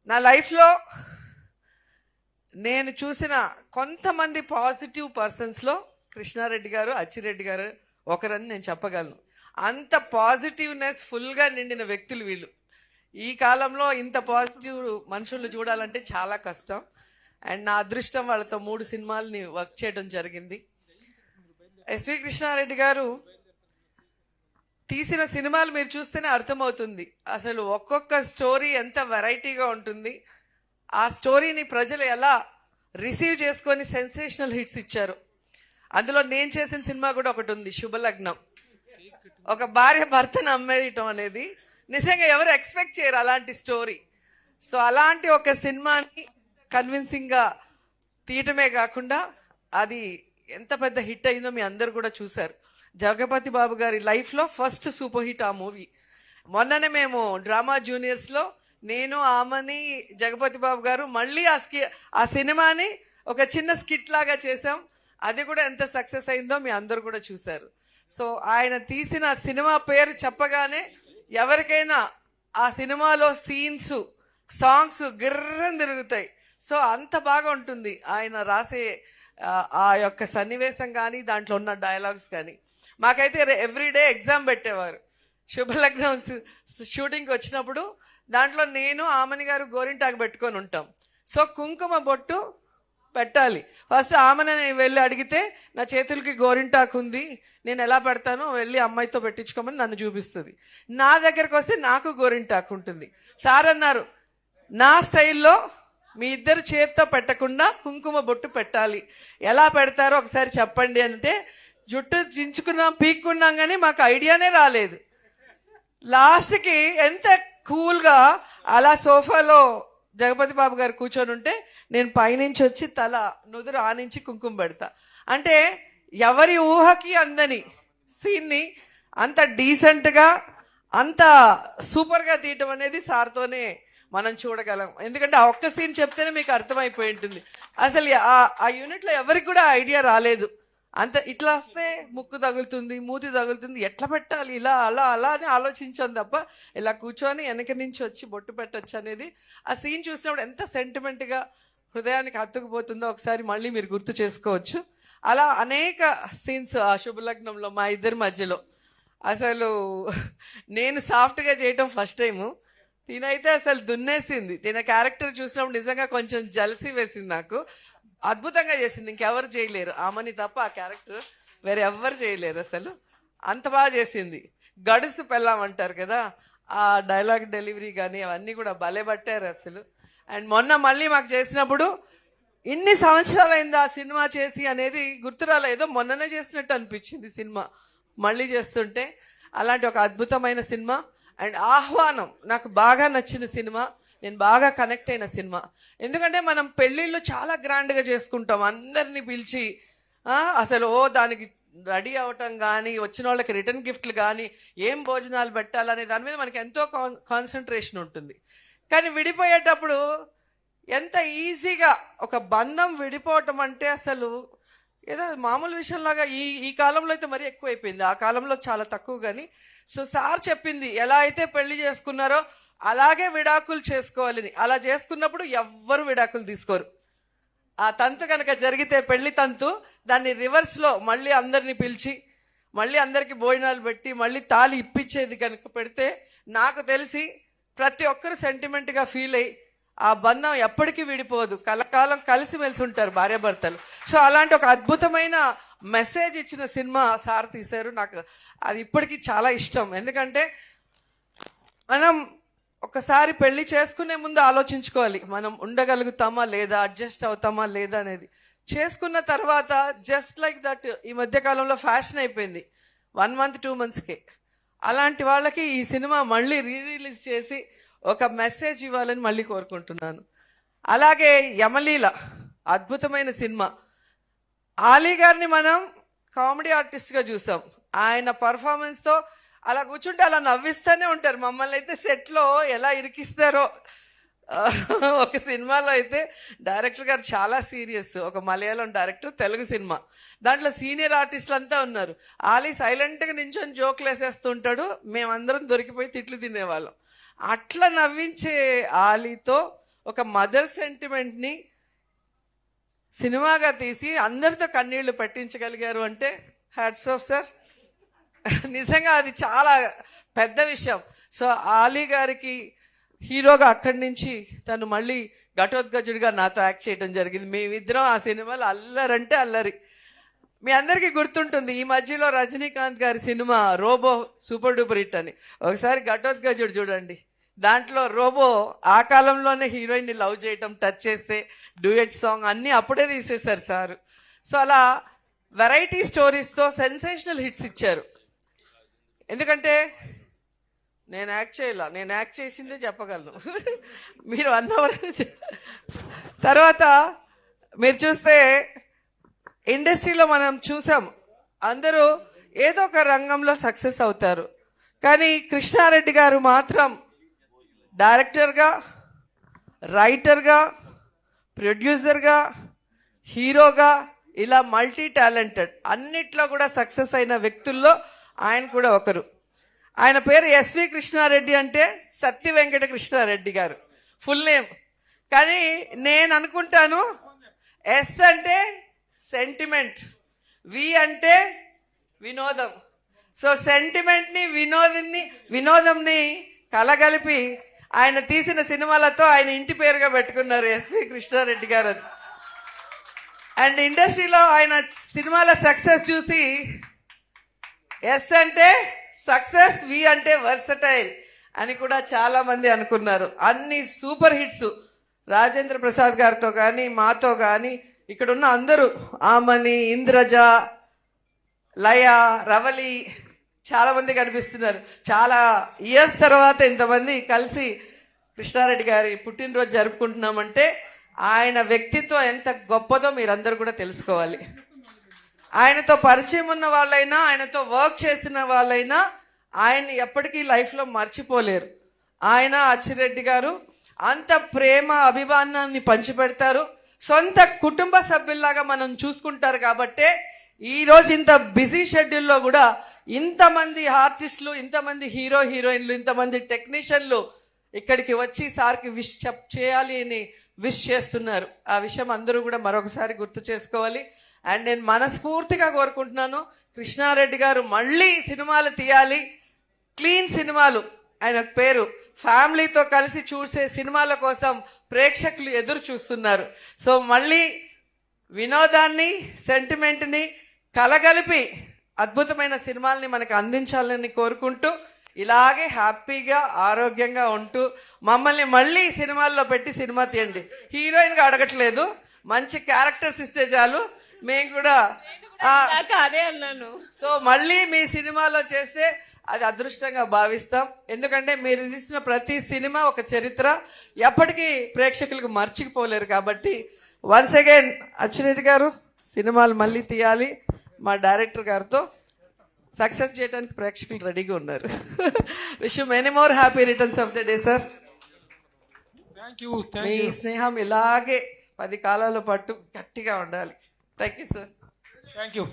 నా లైఫ్లో నేను చూసిన కొంతమంది పాజిటివ్ పర్సన్స్లో కృష్ణారెడ్డి గారు, అచ్చిరెడ్డి గారు ఒకరని నేను చెప్పగలను. అంత పాజిటివ్నెస్ ఫుల్గా నిండిన వ్యక్తులు వీళ్ళు. ఈ కాలంలో ఇంత పాజిటివ్ మనుషులు చూడాలంటే చాలా కష్టం. అండ్ నా అదృష్టం వాళ్ళతో 3 సినిమాలని వర్క్ చేయడం జరిగింది. ఎస్వి కృష్ణారెడ్డి గారు తీసిన సినిమాలు మీరు చూస్తేనే అర్థమవుతుంది అసలు ఒక్కొక్క స్టోరీ ఎంత వెరైటీగా ఉంటుంది. ఆ స్టోరీని ప్రజలు ఎలా రిసీవ్ చేసుకొని సెన్సేషనల్ హిట్స్ ఇచ్చారు. అందులో నేను చేసిన సినిమా కూడా ఒకటి ఉంది, శుభలగ్నం. ఒక భార్య భర్తను అమ్మేయటం అనేది నిజంగా ఎవరు ఎక్స్పెక్ట్ చేయరు అలాంటి స్టోరీ. సో అలాంటి ఒక సినిమాని కన్విన్సింగ్గా తీయటమే కాకుండా అది ఎంత పెద్ద హిట్ అయిందో మీ అందరు కూడా చూశారు. జగపతి బాబు గారి లైఫ్లో ఫస్ట్ సూపర్ హిట్ ఆ మూవీ. మొన్ననే మేము డ్రామా జూనియర్స్లో నేను, ఆమని, జగపతి బాబు గారు మళ్ళీ ఆ సినిమాని ఒక చిన్న స్కిట్ లాగా చేసాం. అది కూడా ఎంత సక్సెస్ అయిందో మీ అందరు కూడా చూశారు. సో ఆయన తీసిన సినిమా పేరు చెప్పగానే ఎవరికైనా ఆ సినిమాలో సీన్స్, సాంగ్స్ గిర్రని తిరుగుతాయి. సో అంత బాగా ఉంటుంది ఆయన రాసే ఆ యొక్క సన్నివేశం కానీ దాంట్లో ఉన్న డైలాగ్స్ కానీ. మాకైతే ఎవ్రీడే ఎగ్జామ్ పెట్టేవారు. శుభలగ్నం షూటింగ్కి వచ్చినప్పుడు దాంట్లో నేను, ఆమని గారు గోరింటాకు పెట్టుకొని ఉంటాం. సో కుంకుమ బొట్టు పెట్టాలి. ఫస్ట్ ఆమెను వెళ్ళి అడిగితే నా చేతులకి గోరింటాకు ఉంది, నేను ఎలా పెడతానో వెళ్ళి అమ్మాయితో పెట్టించుకోమని నన్ను చూపిస్తుంది. నా దగ్గరకు వస్తే నాకు గోరింటాకు ఉంటుంది. సార్ అన్నారు, నా స్టైల్లో మీ ఇద్దరు చేతితో పెట్టకుండా కుంకుమ బొట్టు పెట్టాలి, ఎలా పెడతారో ఒకసారి చెప్పండి అంటే జుట్టు చించుకున్నాం, పీక్కున్నాం, కానీ మాకు ఐడియానే రాలేదు. లాస్ట్కి ఎంత కూల్గా అలా సోఫాలో జగపతి బాబు గారు కూర్చొని ఉంటే నేను పైనుంచి వచ్చి తల నుదురు ఆనించి కుంకుమ పెడతా. అంటే ఎవరి ఊహకి అందని సీన్ని అంత డీసెంట్గా అంత సూపర్గా తీయటం అనేది సార్తోనే మనం చూడగలం. ఎందుకంటే ఆ ఒక్క సీన్ చెప్తేనే మీకు అర్థమైపోయి ఉంటుంది. అసలు ఆ యూనిట్లో ఎవరికి కూడా ఐడియా రాలేదు. అంత ఇట్లా వస్తే ముక్కు తగులుతుంది, మూతి తగులుతుంది, ఎట్లా పెట్టాలి, ఇలా అలా అలా అని ఆలోచించాను తప్ప ఇలా కూర్చొని వెనక నుంచి వచ్చి బొట్టు పెట్టచ్చు అనేది ఆ సీన్ చూసినప్పుడు ఎంత సెంటిమెంట్గా హృదయానికి హత్తుకుపోతుందో ఒకసారి మళ్ళీ మీరు గుర్తు చేసుకోవచ్చు. అలా అనేక సీన్స్ ఆ శుభలగ్నంలో మా ఇద్దరి మధ్యలో. అసలు నేను సాఫ్ట్గా చేయటం ఫస్ట్ టైము, తినైతే అసలు దున్నేసింది. తిన క్యారెక్టర్ చూసినప్పుడు నిజంగా కొంచెం జలసీ వేసింది నాకు. అద్భుతంగా చేసింది, ఇంకెవరు చేయలేరు. ఆమెని తప్ప ఆ క్యారెక్టర్ వేరే ఎవ్వరు చేయలేరు. అసలు అంత బాగా చేసింది. గడుసు పెళ్ళామంటారు కదా, ఆ డైలాగ్ డెలివరీ కానీ అవన్నీ కూడా భలే పట్టారు అసలు. అండ్ మొన్న మళ్ళీ మాకు చేసినప్పుడు ఇన్ని సంవత్సరాలైంది ఆ సినిమా చేసి అనేది గుర్తురాలే, ఏదో మొన్ననే చేసినట్టు అనిపించింది సినిమా మళ్ళీ చేస్తుంటే. అలాంటి ఒక అద్భుతమైన సినిమా. అండ్ ఆహ్వానం నాకు బాగా నచ్చిన సినిమా, నేను బాగా కనెక్ట్ అయిన సినిమా. ఎందుకంటే మనం పెళ్ళిళ్ళు చాలా గ్రాండ్గా చేసుకుంటాం, అందరినీ పిలిచి అసలు దానికి రెడీ అవటం కానీ, వచ్చిన వాళ్ళకి రిటర్న్ గిఫ్ట్లు కానీ, ఏం భోజనాలు పెట్టాలనే దాని మీద మనకి ఎంతో కాన్సన్ట్రేషన్ ఉంటుంది. కానీ విడిపోయేటప్పుడు ఎంత ఈజీగా ఒక బంధం విడిపోవటం అంటే అసలు ఏదో మామూలు విషయంలాగా ఈ కాలంలో అయితే మరీ ఎక్కువైపోయింది, ఆ కాలంలో చాలా తక్కువ. కానీ సో సార్ చెప్పింది ఎలా అయితే పెళ్లి చేసుకున్నారో అలాగే విడాకులు చేసుకోవాలని. అలా చేసుకున్నప్పుడు ఎవ్వరు విడాకులు తీసుకోరు. ఆ తంతు కనుక జరిగితే పెళ్లి తంతు, దాన్ని రివర్స్లో మళ్ళీ అందరినీ పిలిచి మళ్ళీ అందరికి భోజనాలు పెట్టి మళ్ళీ తాళి ఇప్పించేది కనుక పెడితే నాకు తెలిసి ప్రతి ఒక్కరు సెంటిమెంట్గా ఫీల్ అయ్యి ఆ బంధం ఎప్పటికీ విడిపోదు, కలకాలం కలిసిమెలిసి ఉంటారు భార్యాభర్తలు. సో అలాంటి ఒక అద్భుతమైన మెసేజ్ ఇచ్చిన సినిమా సార్ తీశారు. నాకు అది ఇప్పటికీ చాలా ఇష్టం. ఎందుకంటే మనం ఒకసారి పెళ్లి చేసుకునే ముందు ఆలోచించుకోవాలి, మనం ఉండగలుగుతామా లేదా, అడ్జస్ట్ అవుతామా లేదా అనేది. చేసుకున్న తర్వాత జస్ట్ లైక్ దట్ ఈ మధ్య కాలంలో ఫ్యాషన్ అయిపోయింది 1 month 2 monthsకే. అలాంటి వాళ్ళకి ఈ సినిమా మళ్ళీ రిలీజ్ చేసి ఒక మెసేజ్ ఇవ్వాలని మళ్ళీ కోరుకుంటున్నాను. అలాగే యమలీల అద్భుతమైన సినిమా. ఆలీ గారిని మనం కామెడీ ఆర్టిస్ట్గా చూసాం. ఆయన పర్ఫార్మెన్స్తో అలా కూర్చుంటే అలా నవ్విస్తూనే ఉంటారు. మమ్మల్ని అయితే సెట్లో ఎలా ఇరికిస్తారో. ఒక సినిమాలో అయితే డైరెక్టర్ గారు చాలా సీరియస్, ఒక మలయాళం డైరెక్టర్, తెలుగు సినిమా, దాంట్లో సీనియర్ ఆర్టిస్టులు అంతా ఉన్నారు. ఆలీ సైలెంట్గా నించొని జోకులు మేమందరం దొరికిపోయి తిట్లు తినేవాళ్ళం. అట్లా నవ్వించే ఆలీతో ఒక మదర్ సెంటిమెంట్ని సినిమాగా తీసి అందరితో కన్నీళ్లు పట్టించగలిగారు అంటే హ్యాట్స్ ఆఫ్ సార్. నిజంగా అది చాలా పెద్ద విషయం. సో ఆలీ గారికి హీరోగా అక్కడి నుంచి తను మళ్ళీ ఘటోత్కచుడిగా నాతో యాక్ట్ చేయడం జరిగింది. మేమిద్దరం ఆ సినిమాలో అల్లరంటే అల్లరి. మీ అందరికీ గుర్తుంటుంది, ఈ మధ్యలో రజనీకాంత్ గారి cinema Robo super duper hit అని. ఒకసారి ఘటోత్కచుడు చూడండి, దాంట్లో రోబో ఆ కాలంలోనే హీరోయిన్ని లవ్ చేయటం, టచ్ చేస్తే డ్యూయట్ సాంగ్ అన్నీ అప్పుడే తీసేశారు సార్. సో అలా వెరైటీ స్టోరీస్తో సెన్సేషనల్ హిట్స్ ఇచ్చారు. ఎందుకంటే నేను యాక్ట్ చేసిందే చెప్పగలను. మీరు 1 hour తర్వాత మీరు చూస్తే ఇండస్ట్రీలో మనం చూసాం, అందరూ ఏదో ఒక రంగంలో సక్సెస్ అవుతారు. కానీ కృష్ణారెడ్డి గారు మాత్రం డైరెక్టర్గా, రైటర్గా, ప్రొడ్యూసర్గా, హీరోగా ఇలా మల్టీ టాలెంటెడ్ అన్నిట్లో కూడా సక్సెస్ అయిన వ్యక్తుల్లో ఆయన కూడా ఒకరు. ఆయన పేరు ఎస్వి కృష్ణారెడ్డి, అంటే సత్య వెంకట కృష్ణారెడ్డి గారు ఫుల్ నేమ్. కానీ నేను అనుకుంటాను ఎస్ అంటే సెంటిమెంట్, వి అంటే వినోదం. సో సెంటిమెంట్ని వినోదంని కలగలిపి ఆయన తీసిన సినిమాలతో ఆయన ఇంటి పేరుగా పెట్టుకున్నారు ఎస్వి కృష్ణారెడ్డి గారు. అండ్ ఇండస్ట్రీలో ఆయన సినిమాల సక్సెస్ చూసి ఎస్ అంటే సక్సెస్, వి అంటే వర్సటైల్ అని కూడా చాలా మంది అనుకున్నారు. అన్ని సూపర్ హిట్స్ రాజేంద్ర ప్రసాద్ గారితో కానీ మాతో కానీ ఇక్కడ ఉన్న అందరూ, ఆమని, ఇంద్రజ, లయ, రవలి చాలా మంది కనిపిస్తున్నారు. చాలా ఇయర్స్ తర్వాత ఇంతమంది కలిసి కృష్ణారెడ్డి గారి పుట్టినరోజు జరుపుకుంటున్నామంటే ఆయన వ్యక్తిత్వం ఎంత గొప్పదో మీరందరూ కూడా తెలుసుకోవాలి. ఆయనతో పరిచయం ఉన్న వాళ్ళైనా, ఆయనతో వర్క్ చేసిన వాళ్ళైనా ఆయన్ని ఎప్పటికీ లైఫ్లో మర్చిపోలేరు. ఆయన అచ్చిరెడ్డి గారు అంత ప్రేమ అభిమానాన్ని పంచిపెడతారు. సొంత కుటుంబ సభ్యుల్లాగా మనం చూసుకుంటారు. కాబట్టే ఈరోజు ఇంత బిజీ షెడ్యూల్లో కూడా ఇంతమంది ఆర్టిస్టులు, ఇంతమంది హీరోయిన్లు, ఇంతమంది టెక్నీషియన్లు ఇక్కడికి వచ్చి సార్కి విష్ చేయాలి అని విష్ చేస్తున్నారు. ఆ విషయం అందరూ కూడా మరొకసారి గుర్తు చేసుకోవాలి. అండ్ నేను మనస్ఫూర్తిగా కోరుకుంటున్నాను, కృష్ణారెడ్డి గారు మళ్ళీ సినిమాలు తీయాలి, క్లీన్ సినిమాలు. ఆయన పేరు ఫ్యామిలీతో కలిసి చూసే సినిమాల కోసం ప్రేక్షకులు ఎదురు చూస్తున్నారు. సో మళ్ళీ వినోదాన్ని, సెంటిమెంట్ని కలగలిపి అద్భుతమైన సినిమాల్ని మనకు అందించాలని కోరుకుంటూ, ఇలాగే హ్యాపీగా ఆరోగ్యంగా ఉంటూ మమ్మల్ని మళ్ళీ సినిమాల్లో పెట్టి సినిమా తీయండి. హీరోయిన్గా అడగట్లేదు, మంచి క్యారెక్టర్స్ ఇస్తే చాలు. మేము కూడా అదే అన్నాను. సో మళ్ళీ మీ సినిమాలో చేస్తే అది అదృష్టంగా భావిస్తాం. ఎందుకంటే మీరు తీసిన ప్రతి సినిమా ఒక చరిత్ర, ఎప్పటికీ ప్రేక్షకులకు మర్చిపోలేరు. కాబట్టి వన్స్ అగైన్ అచ్చిరెడ్డి గారు సినిమాలు మళ్ళీ తీయాలి. మా డైరెక్టర్ గారితో సక్సెస్ చేయడానికి ప్రేక్షకులు రెడీగా ఉన్నారు. Wish you many more happy returns of the day sir. మీ స్నేహం ఇలాగే 10 కాలాల పాటు గట్టిగా ఉండాలి. Thank you sir. Thank you.